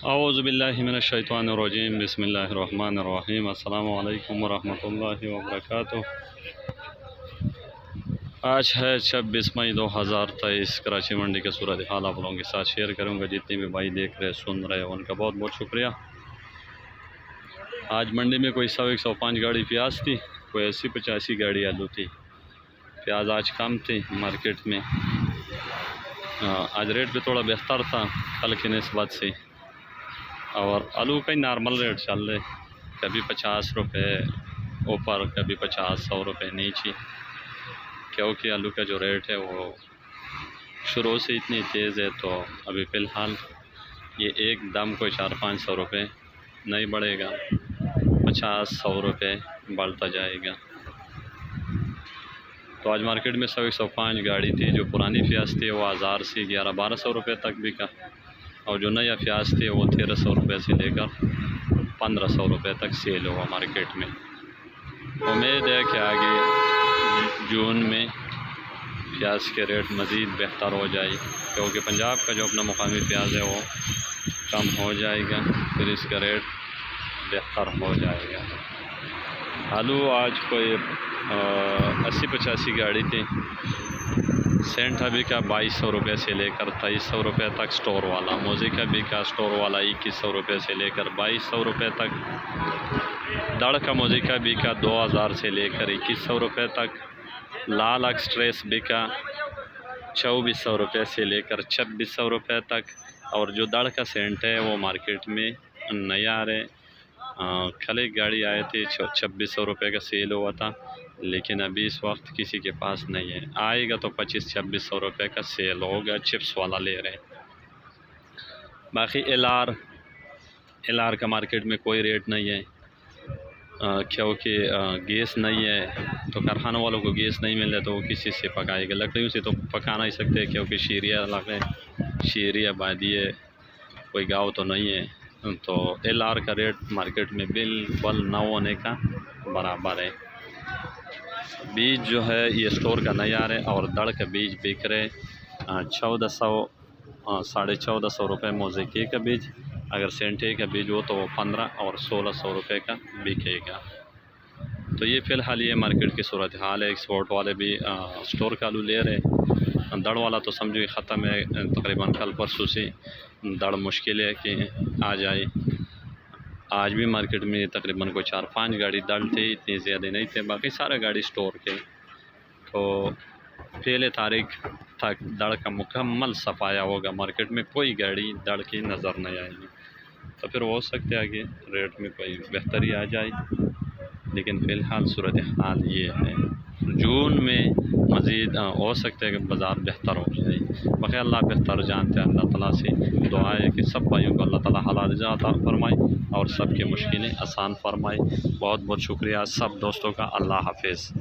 औज़ुबिल्लाहिमिनश्शैतानिर्रजीम बिस्मिल्लाहिर्रहमानिर्रहीम अस्सलामु अलैकुम वरहमतुल्लाहि वबरकातुहू। आज है 26 मई 2023। कराची मंडी के सूरत हाल आप लोगों के साथ शेयर करूंगा। जितने भी भाई देख रहे सुन रहे उनका बहुत बहुत शुक्रिया। आज मंडी में कोई 105 गाड़ी प्याज थी, कोई 80-85 गाड़ी आलू थी। प्याज आज कम थी मार्केट में। आज रेट भी थोड़ा बेहतर था कल की निस्बत से, और आलू का ही नॉर्मल रेट चल रहे, कभी 50 रुपये ऊपर, कभी 50-100 रुपये नीचे, क्योंकि आलू का जो रेट है वो शुरू से इतनी तेज़ है। तो अभी फ़िलहाल ये एकदम कोई 400-500 रुपये नहीं बढ़ेगा, 50-100 रुपये बढ़ता जाएगा। तो आज मार्केट में 105 गाड़ी थी। जो पुरानी प्याज थी वो 1000 से 1100-1200 रुपये तक बिका, और जो नया प्याज थे वो 1300 रुपये से लेकर 1500 रुपये तक सेल हुआ मार्केट में। उम्मीद है कि आगे जून में प्याज के रेट मज़ीद बेहतर हो जाए, क्योंकि पंजाब का जो अपना मुकामी प्याज है वो कम हो जाएगा, फिर इसका रेट बेहतर हो जाएगा। आलू आज कोई 80-85 गाड़ी थी। सेंट अभी का 2200 रुपये से लेकर 2300 रुपये तक स्टोर वाला, मोज़ी का भी का स्टोर वाला 2100 रुपये से लेकर 2200 रुपये तक, दड़ का मोज़ी का भी का 2000 से लेकर 2100 रुपये तक, लाल एक्सट्रेस भी का 2400 रुपये से लेकर 2600 रुपये तक, और जो दड़ का सेंट है वो मार्केट में नया आ रहे। कल एक गाड़ी आए थे 2600 रुपये का सेल हुआ था, लेकिन अभी इस वक्त किसी के पास नहीं है। आएगा तो 2500-2600 रुपये का सेल होगा, चिप्स वाला ले रहे हैं। बाकी एल आर का मार्केट में कोई रेट नहीं है, क्योंकि गैस नहीं है, तो कारखाना वालों को गैस नहीं मिल रहा तो वो किसी से पकाएगा। लकड़ियों से तो पका नहीं सकते, क्योंकि शीरिया इलाके, शीरिया बादी है, कोई गाँव तो नहीं है। तो एल आर का रेट मार्केट में बिल्कुल न होने का बराबर है। बीज जो है ये स्टोर का नहीं आ रहे, और दड़ का बीज बिक रहे 1400-1450 रुपये मोज़ेकी का बीज। अगर सेंटे का बीज हो तो वो 15 और 1600 रुपये का बिकेगा। तो ये फ़िलहाल ये मार्केट की सूरत हाल है। एक्सपोर्ट वाले भी स्टोर का आलू ले रहे, दड़ वाला तो समझो ख़त्म है। तकरीबन कल परसों से दड़ मुश्किल है कि आ जाए। आज भी मार्केट में तकरीबन कोई 4-5 गाड़ी दड़ थे, इतनी ज़्यादा नहीं थे, बाकी सारे गाड़ी स्टोर के। तो पहले तारीख तक दड़ का मुकम्मल सफाया होगा, मार्केट में कोई गाड़ी दड़ की नज़र नहीं आएगी। तो फिर हो सकता है कि रेट में कोई बेहतरी आ जाए, लेकिन फ़िलहाल सूरत हाल ये है। जून में मज़ीद हो सकता है कि बाज़ार बेहतर हो जाए। बाकी अल्लाह बेहतर जानते हैं। अल्लाह ताला से दुआ है कि सब भाइयों को अल्लाह ताला हलाल रिज़्क़ अता फरमाए और सब की मुश्किलें आसान फरमाए। बहुत बहुत शुक्रिया सब दोस्तों का। अल्लाह हाफ़िज़।